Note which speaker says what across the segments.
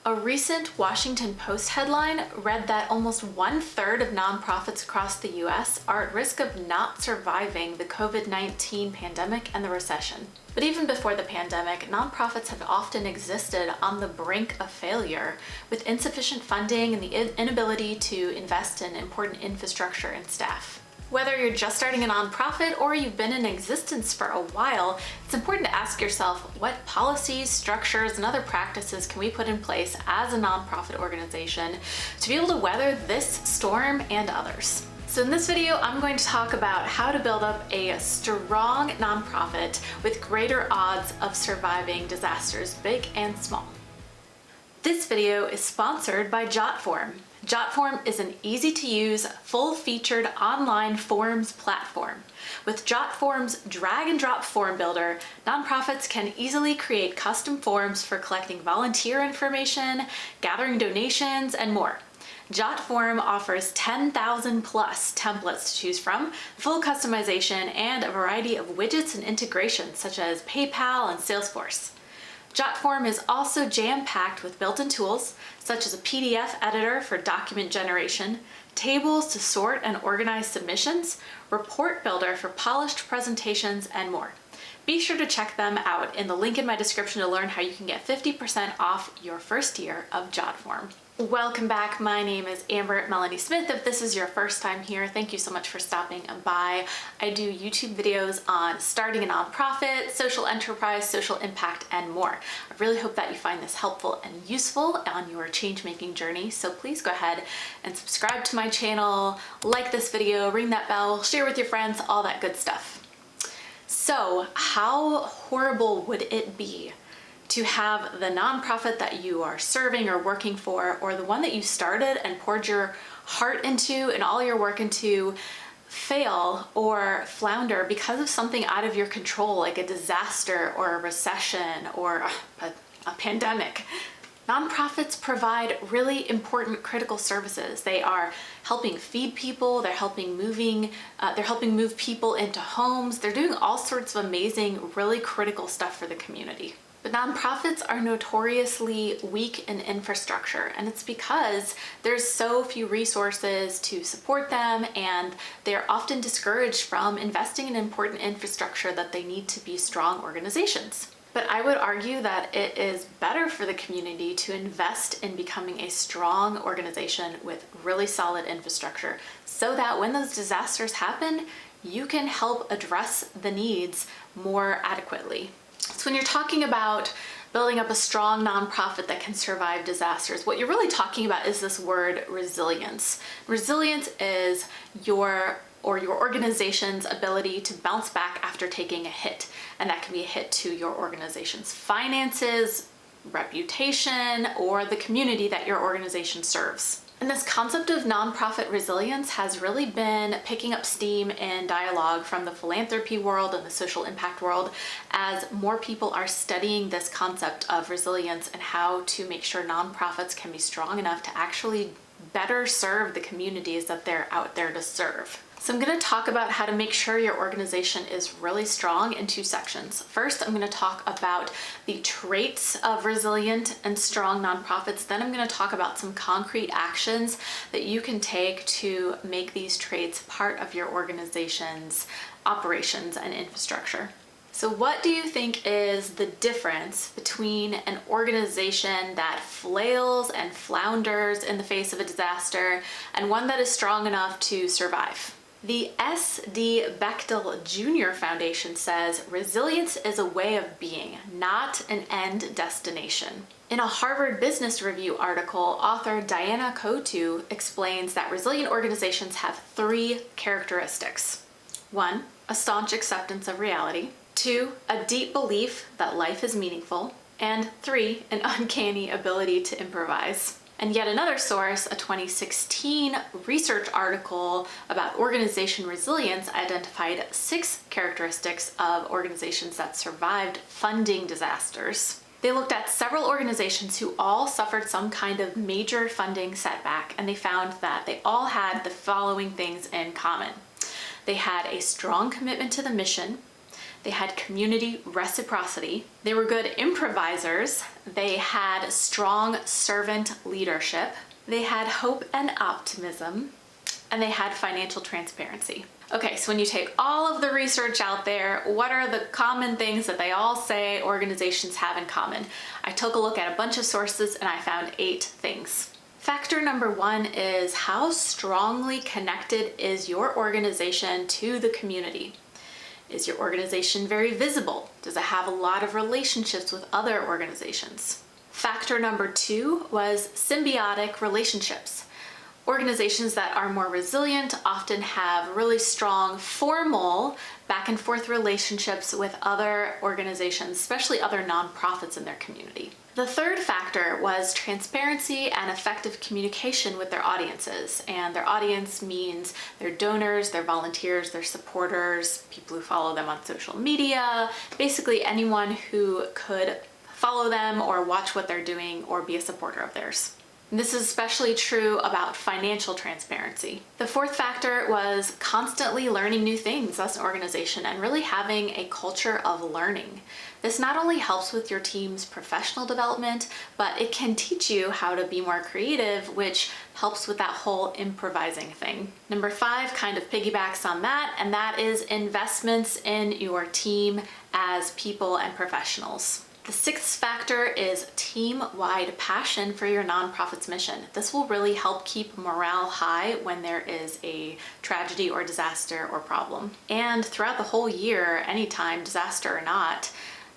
Speaker 1: A recent Washington Post headline read that almost 1/3 of nonprofits across the US are at risk of not surviving the COVID-19 pandemic and the recession. But even before the pandemic, nonprofits have often existed on the brink of failure, with insufficient funding and the inability to invest in important infrastructure and staff. Whether you're just starting a nonprofit or you've been in existence for a while, it's important to ask yourself, what policies, structures, and other practices can we put in place as a nonprofit organization to be able to weather this storm and others? So in this video, I'm going to talk about how to build up a strong nonprofit with greater odds of surviving disasters, big and small. This video is sponsored by JotForm. JotForm is an easy-to-use, full-featured online forms platform. With JotForm's drag-and-drop form builder, nonprofits can easily create custom forms for collecting volunteer information, gathering donations, and more. JotForm offers 10,000 plus templates to choose from, full customization, and a variety of widgets and integrations such as PayPal and Salesforce. JotForm is also jam-packed with built-in tools, such as a PDF editor for document generation, tables to sort and organize submissions, report builder for polished presentations, and more. Be sure to check them out in the link in my description to learn how you can get 50% off your first year of JotForm. Welcome back. My name is Amber Melanie Smith. If this is your first time here, thank you so much for stopping by. I do YouTube videos on starting a nonprofit, social enterprise, social impact, and more. I really hope that you find this helpful and useful on your change-making journey. So please go ahead and subscribe to my channel, like this video, ring that bell, share with your friends, all that good stuff. So how horrible would it be to have the nonprofit that you are serving or working for, or the one that you started and poured your heart into and all your work into, fail or flounder because of something out of your control, like a disaster or a recession or a pandemic? Nonprofits provide really important critical services. They are helping feed people, they're helping move people into homes, they're doing all sorts of amazing, really critical stuff for the community. But nonprofits are notoriously weak in infrastructure, and it's because there's so few resources to support them, and they're often discouraged from investing in important infrastructure that they need to be strong organizations. But I would argue that it is better for the community to invest in becoming a strong organization with really solid infrastructure, so that when those disasters happen, you can help address the needs more adequately. So when you're talking about building up a strong nonprofit that can survive disasters, what you're really talking about is this word resilience. Resilience is your organization's ability to bounce back after taking a hit. And that can be a hit to your organization's finances, reputation, or the community that your organization serves. And this concept of nonprofit resilience has really been picking up steam in dialogue from the philanthropy world and the social impact world, as more people are studying this concept of resilience and how to make sure nonprofits can be strong enough to actually better serve the communities that they're out there to serve. So I'm going to talk about how to make sure your organization is really strong in two sections. First, I'm going to talk about the traits of resilient and strong nonprofits. Then I'm going to talk about some concrete actions that you can take to make these traits part of your organization's operations and infrastructure. So what do you think is the difference between an organization that flails and flounders in the face of a disaster and one that is strong enough to survive? The S.D. Bechtel Jr. Foundation says resilience is a way of being, not an end destination. In a Harvard Business Review article, author Diana Cotu explains that resilient organizations have three characteristics. 1, a staunch acceptance of reality. 2, a deep belief that life is meaningful. And 3, an uncanny ability to improvise. And yet another source, a 2016 research article about organization resilience, identified 6 characteristics of organizations that survived funding disasters. They looked at several organizations who all suffered some kind of major funding setback, and they found that they all had the following things in common. They had a strong commitment to the mission, They had community reciprocity. They were good improvisers. They had strong servant leadership. They had hope and optimism. And they had financial transparency. Okay, so when you take all of the research out there, what are the common things that they all say organizations have in common? I took a look at a bunch of sources and I found 8 things. Factor number 1 is how strongly connected is your organization to the community? Is your organization very visible? Does it have a lot of relationships with other organizations? Factor number 2 was symbiotic relationships. Organizations that are more resilient often have really strong formal back and forth relationships with other organizations, especially other nonprofits in their community. The third factor was transparency and effective communication with their audiences. And their audience means their donors, their volunteers, their supporters, people who follow them on social media, basically anyone who could follow them or watch what they're doing or be a supporter of theirs. And this is especially true about financial transparency. The fourth factor was constantly learning new things as an organization and really having a culture of learning. This not only helps with your team's professional development, but it can teach you how to be more creative, which helps with that whole improvising thing. Number 5 kind of piggybacks on that, and that is investments in your team as people and professionals. The 6th factor is team-wide passion for your nonprofit's mission. This will really help keep morale high when there is a tragedy or disaster or problem. And throughout the whole year, anytime, disaster or not,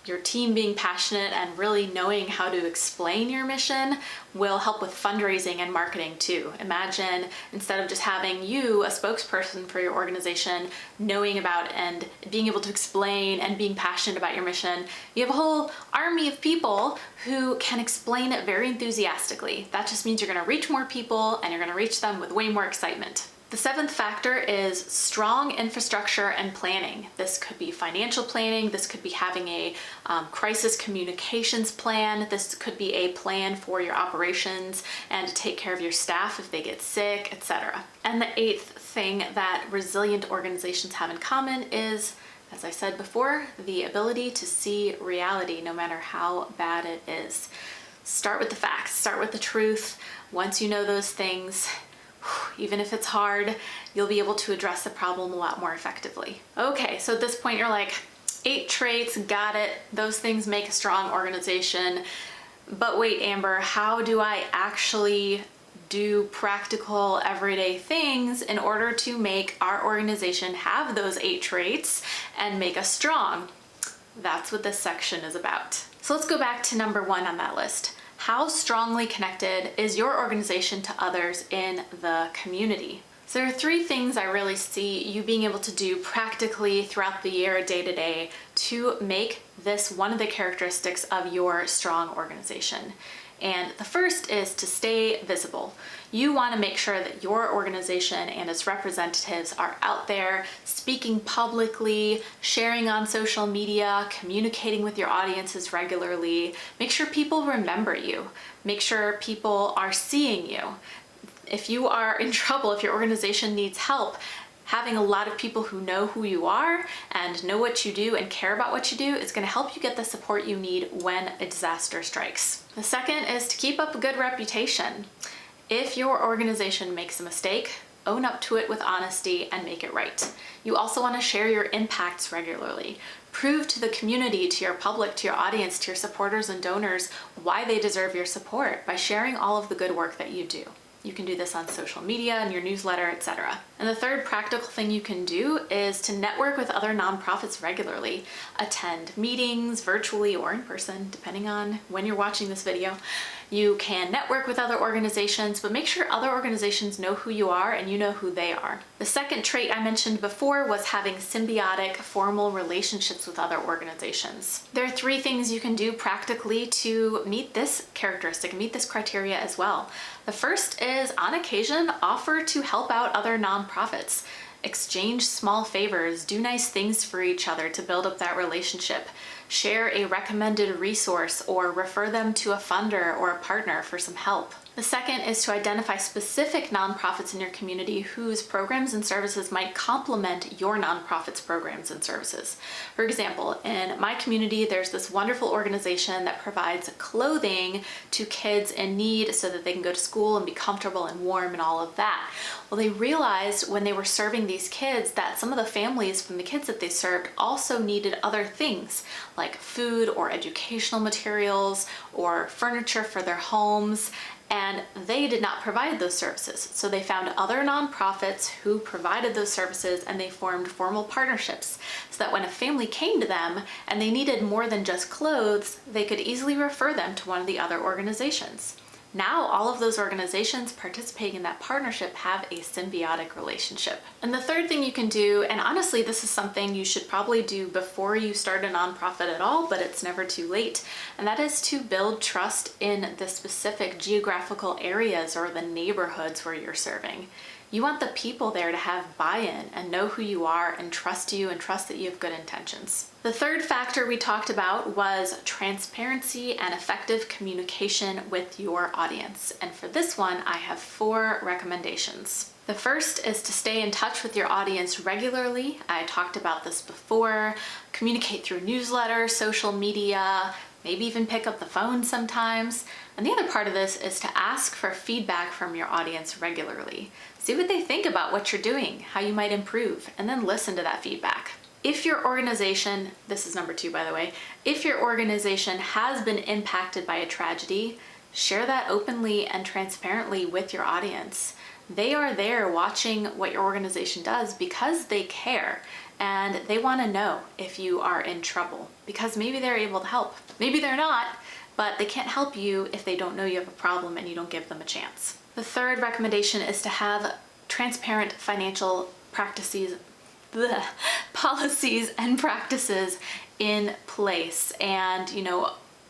Speaker 1: your team being passionate and really knowing how to explain your mission will help with fundraising and marketing too. Imagine instead of just having you, a spokesperson for your organization, knowing about and being able to explain and being passionate about your mission, you have a whole army of people who can explain it very enthusiastically. That just means you're going to reach more people and you're going to reach them with way more excitement. The 7th factor is strong infrastructure and planning. This could be financial planning, this could be having a crisis communications plan, this could be a plan for your operations and to take care of your staff if they get sick, etc. And the 8th thing that resilient organizations have in common is, as I said before, the ability to see reality no matter how bad it is. Start with the facts, start with the truth. Once you know those things, even if it's hard, you'll be able to address the problem a lot more effectively. Okay, so at this point you're like, 8 traits, got it. Those things make a strong organization. But wait, Amber, how do I actually do practical everyday things in order to make our organization have those 8 traits and make us strong? That's what this section is about. So let's go back to number 1 on that list. How strongly connected is your organization to others in the community? So there are 3 things I really see you being able to do practically throughout the year, day to day, to make this one of the characteristics of your strong organization. And the first is to stay visible. You want to make sure that your organization and its representatives are out there speaking publicly, sharing on social media, communicating with your audiences regularly. Make sure people remember you. Make sure people are seeing you. If you are in trouble, if your organization needs help, having a lot of people who know who you are and know what you do and care about what you do is going to help you get the support you need when a disaster strikes. The second is to keep up a good reputation. If your organization makes a mistake, own up to it with honesty and make it right. You also want to share your impacts regularly. Prove to the community, to your public, to your audience, to your supporters and donors why they deserve your support by sharing all of the good work that you do. You can do this on social media, in your newsletter, etc. And the third practical thing you can do is to network with other nonprofits regularly. Attend meetings virtually or in person, depending on when you're watching this video. You can network with other organizations, but make sure other organizations know who you are and you know who they are. The second trait I mentioned before was having symbiotic, formal relationships with other organizations. There are 3 things you can do practically to meet this characteristic, meet this criteria as well. The first is, on occasion, offer to help out other nonprofits. Exchange small favors, do nice things for each other to build up that relationship. Share a recommended resource or refer them to a funder or a partner for some help. The second is to identify specific nonprofits in your community whose programs and services might complement your nonprofit's programs and services. For example, in my community, there's this wonderful organization that provides clothing to kids in need so that they can go to school and be comfortable and warm and all of that. Well, they realized when they were serving these kids that some of the families from the kids that they served also needed other things like food or educational materials or furniture for their homes, and they did not provide those services. So they found other nonprofits who provided those services, and they formed formal partnerships so that when a family came to them and they needed more than just clothes, they could easily refer them to one of the other organizations. Now all of those organizations participating in that partnership have a symbiotic relationship. And the third thing you can do, and honestly this is something you should probably do before you start a nonprofit at all, but it's never too late, and that is to build trust in the specific geographical areas or the neighborhoods where you're serving. You want the people there to have buy-in and know who you are and trust you and trust that you have good intentions. The third factor we talked about was transparency and effective communication with your audience. And for this one, I have 4 recommendations. The first is to stay in touch with your audience regularly. I talked about this before. Communicate through newsletters, social media, maybe even pick up the phone sometimes. And the other part of this is to ask for feedback from your audience regularly. See what they think about what you're doing, how you might improve, and then listen to that feedback. If your organization, this is number 2 by the way, if your organization has been impacted by a tragedy, share that openly and transparently with your audience. They are there watching what your organization does because they care and they want to know if you are in trouble because maybe they're able to help. Maybe they're not, but they can't help you if they don't know you have a problem and you don't give them a chance. The third recommendation is to have transparent financial policies and practices in place. And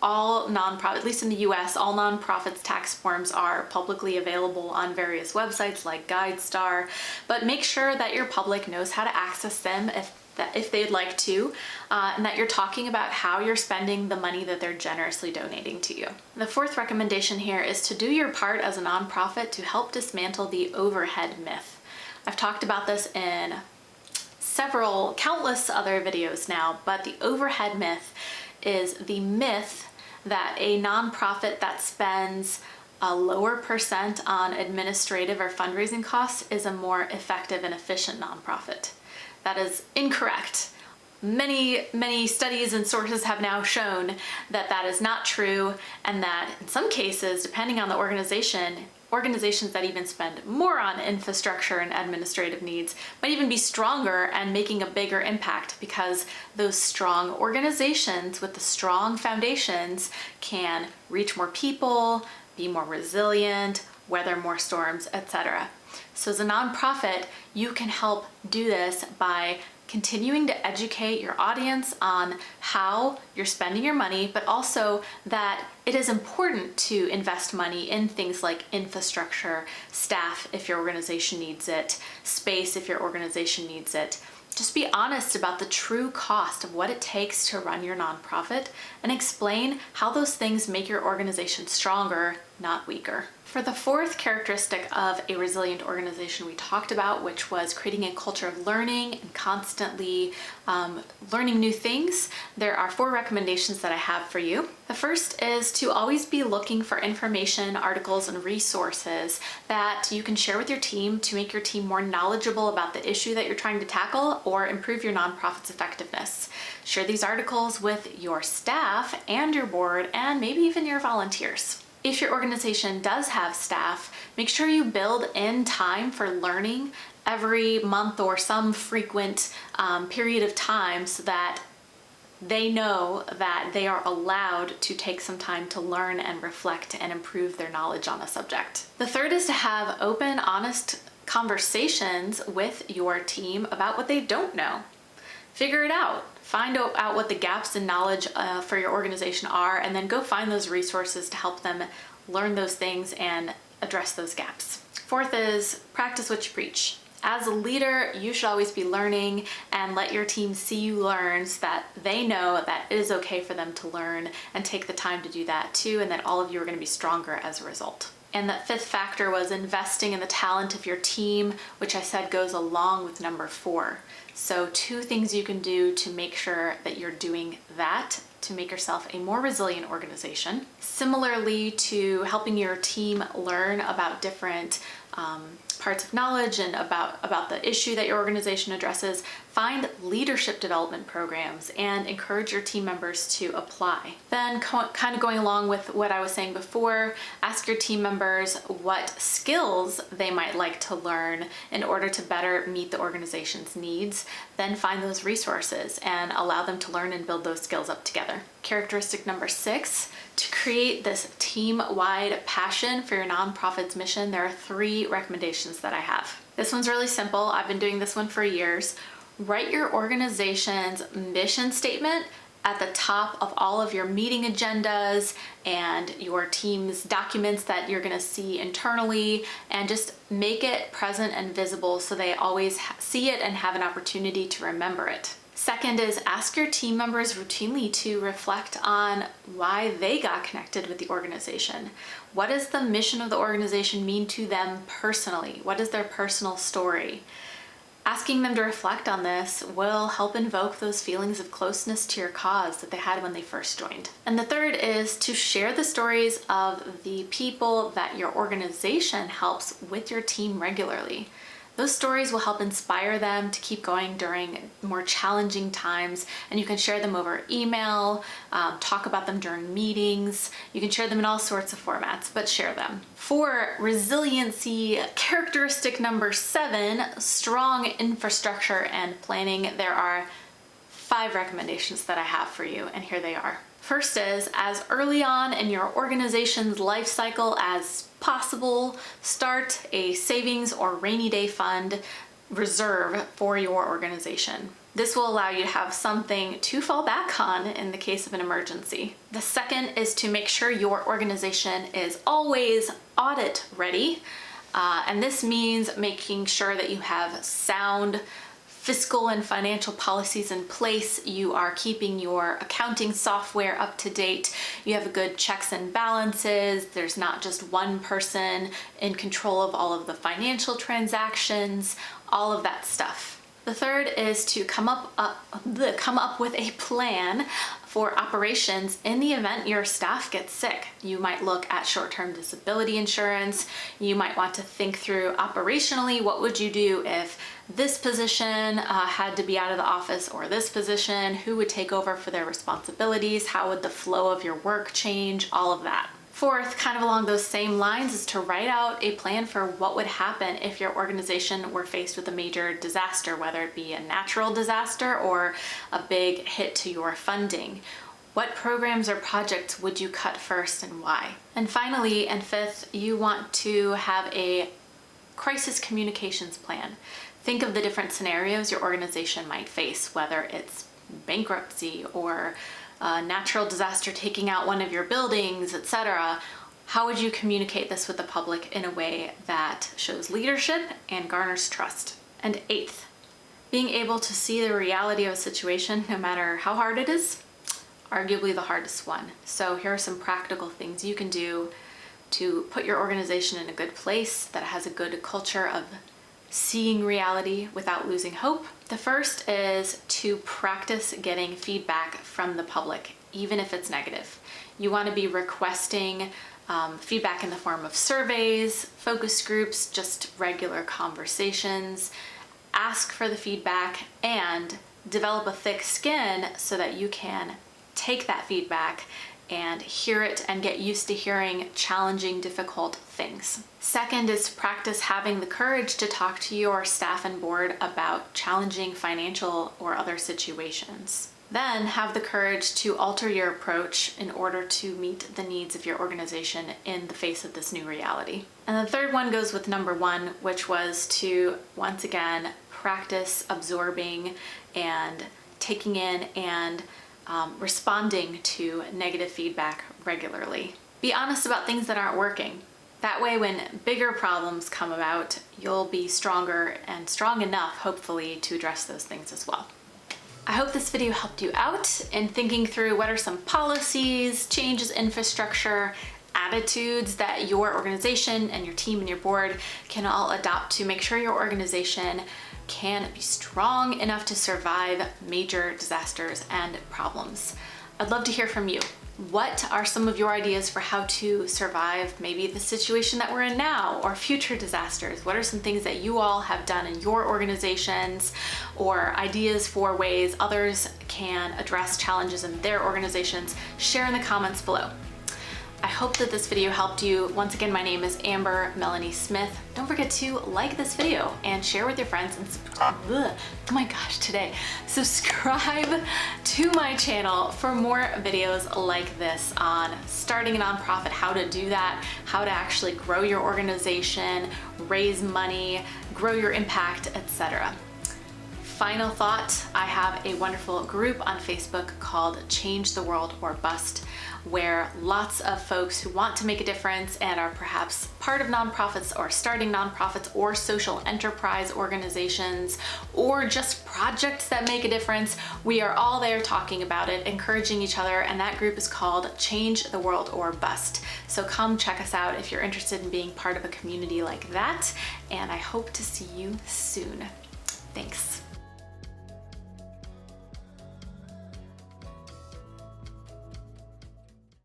Speaker 1: all nonprofit, at least in the US, all nonprofits' tax forms are publicly available on various websites like GuideStar, but make sure that your public knows how to access them if they'd like to, and that you're talking about how you're spending the money that they're generously donating to you. The fourth recommendation here is to do your part as a nonprofit to help dismantle the overhead myth. I've talked about this in countless other videos now, but the overhead myth is the myth that a nonprofit that spends a lower percent on administrative or fundraising costs is a more effective and efficient nonprofit. That is incorrect. Many studies and sources have now shown that that is not true, and that in some cases, depending on the organization, organizations that even spend more on infrastructure and administrative needs might even be stronger and making a bigger impact because those strong organizations with the strong foundations can reach more people, be more resilient, weather more storms, etc. So as a nonprofit, you can help do this by continuing to educate your audience on how you're spending your money, but also that it is important to invest money in things like infrastructure, staff if your organization needs it, space if your organization needs it. Just be honest about the true cost of what it takes to run your nonprofit and explain how those things make your organization stronger, not weaker. For the fourth characteristic of a resilient organization we talked about, which was creating a culture of learning and constantly learning new things, there are 4 recommendations that I have for you. The first is to always be looking for information, articles, and resources that you can share with your team to make your team more knowledgeable about the issue that you're trying to tackle or improve your nonprofit's effectiveness. Share these articles with your staff and your board and maybe even your volunteers. If your organization does have staff, make sure you build in time for learning every month or some frequent period of time so that they know that they are allowed to take some time to learn and reflect and improve their knowledge on a subject. The third is to have open, honest conversations with your team about what they don't know. Figure it out. Find out what the gaps in knowledge for your organization are, and then go find those resources to help them learn those things and address those gaps. Fourth is practice what you preach. As a leader, you should always be learning, and let your team see you learn so that they know that it is okay for them to learn and take the time to do that too, and that all of you are going to be stronger as a result. And that fifth factor was investing in the talent of your team, which I said goes along with number 4. So 2 things you can do to make sure that you're doing that to make yourself a more resilient organization. Similarly to helping your team learn about different parts of knowledge and about the issue that your organization addresses, find leadership development programs and encourage your team members to apply. Then kind of going along with what I was saying before, ask your team members what skills they might like to learn in order to better meet the organization's needs. Then find those resources and allow them to learn and build those skills up together. Characteristic number 6, to create this team-wide passion for your nonprofit's mission, there are 3 recommendations that I have. This one's really simple. I've been doing this one for years. Write your organization's mission statement at the top of all of your meeting agendas and your team's documents that you're going to see internally, and just make it present and visible so they always see it and have an opportunity to remember it. Second is ask your team members routinely to reflect on why they got connected with the organization. What does the mission of the organization mean to them personally? What is their personal story? Asking them to reflect on this will help invoke those feelings of closeness to your cause that they had when they first joined. And the third is to share the stories of the people that your organization helps with your team regularly. Those stories will help inspire them to keep going during more challenging times, and you can share them over email, talk about them during meetings. You can share them in all sorts of formats, but share them. For resiliency, characteristic number 7, strong infrastructure and planning, there are 5 recommendations that I have for you, and here they are. First is, as early on in your organization's life cycle as possible, start a savings or rainy day fund reserve for your organization. This will allow you to have something to fall back on in the case of an emergency. The second is to make sure your organization is always audit ready. And this means making sure that you have sound fiscal and financial policies in place, you are keeping your accounting software up to date, you have good checks and balances, there's not just one person in control of all of the financial transactions, all of that stuff. The third is to come up with a plan for operations in the event your staff gets sick. You might look at short-term disability insurance. You might want to think through operationally, what would you do if this position had to be out of the office, or this position, who would take over for their responsibilities? How would the flow of your work change? All of that. Fourth, kind of along those same lines, is to write out a plan for what would happen if your organization were faced with a major disaster, whether it be a natural disaster or a big hit to your funding. What programs or projects would you cut first and why? And finally, and fifth, you want to have a crisis communications plan. Think of the different scenarios your organization might face, whether it's bankruptcy or a natural disaster taking out one of your buildings, etc. How would you communicate this with the public in a way that shows leadership and garners trust? And eighth, being able to see the reality of a situation, no matter how hard it is, arguably the hardest one. So here are some practical things you can do to put your organization in a good place that has a good culture of seeing reality without losing hope. The first is to practice getting feedback from the public, even if it's negative. You want to be requesting feedback in the form of surveys, focus groups, just regular conversations. Ask for the feedback and develop a thick skin so that you can take that feedback and hear it and get used to hearing challenging, difficult things. Second is practice having the courage to talk to your staff and board about challenging financial or other situations. Then have the courage to alter your approach in order to meet the needs of your organization in the face of this new reality. And the third one goes with number 1, which was to, once again, practice absorbing and taking in and responding to negative feedback regularly. Be honest about things that aren't working. That way, when bigger problems come about, you'll be stronger and strong enough, hopefully, to address those things as well. I hope this video helped you out in thinking through what are some policies, changes, infrastructure, attitudes that your organization and your team and your board can all adopt to make sure your organization can be strong enough to survive major disasters and problems. I'd love to hear from you. What are some of your ideas for how to survive maybe the situation that we're in now or future disasters? What are some things that you all have done in your organizations, or ideas for ways others can address challenges in their organizations? Share in the comments below. I hope that this video helped you. Once again, my name is Amber Melanie Smith. Don't forget to like this video and share with your friends and subscribe to my channel for more videos like this on starting a nonprofit, how to do that, how to actually grow your organization, raise money, grow your impact, etc. Final thought, I have a wonderful group on Facebook called Change the World or Bust, where lots of folks who want to make a difference and are perhaps part of nonprofits or starting nonprofits or social enterprise organizations or just projects that make a difference, we are all there talking about it, encouraging each other, and that group is called Change the World or Bust. So come check us out if you're interested in being part of a community like that, and I hope to see you soon. Thanks.